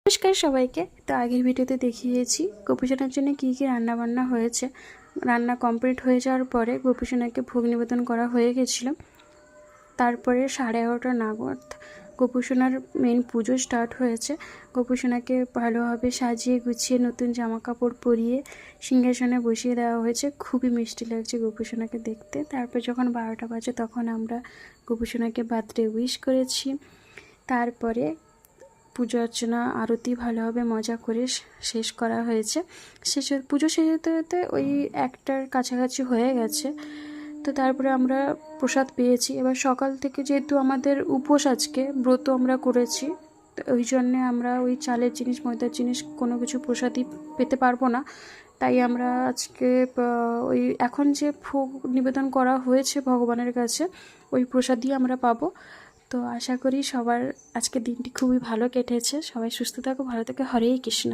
নমস্কার সবাইকে। তো আগের ভিডিওতে দেখিয়েছি গোপীসোনার জন্য কী কী রান্নাবান্না হয়েছে। রান্না কমপ্লিট হয়ে যাওয়ার পরে গোপীসোনাকে ভোগ নিবেদন করা হয়ে গেছিলো। তারপরে 11:30 নাগাদ গোপীসোনার মেন পুজো স্টার্ট হয়েছে। গোপীসোনাকে ভালোভাবে সাজিয়ে গুছিয়ে নতুন জামা কাপড় পরিয়ে সিংহাসনে বসিয়ে দেওয়া হয়েছে। খুবই মিষ্টি লাগছে গোপীসোনাকে দেখতে। তারপর যখন 12টা বাজে তখন আমরা গোপীসোনাকে বার্থডে উইশ করেছি। তারপরে পুজো অর্চনা আরতি ভালোভাবে মজা করে শেষ করা হয়েছে। পুজো শেষ হতে হতে ওই 1টার কাছাকাছি হয়ে গেছে। তো তারপরে আমরা প্রসাদ পেয়েছি। এবার সকাল থেকে যেহেতু আমাদের উপোস, আজকে ব্রত আমরা করেছি, তো ওই জন্যে আমরা ওই চালের জিনিস ময়দার জিনিস কোনো কিছু প্রসাদই পেতে পারবো না। তাই আমরা আজকে ওই এখন যে ভোগ নিবেদন করা হয়েছে ভগবানের কাছে, ওই প্রসাদই আমরা পাবো। তো আশা করি সবার আজকের দিনটি খুবই ভালো কেটেছে। সবাই সুস্থ থাকো, ভালো থাকো। হরে কৃষ্ণ।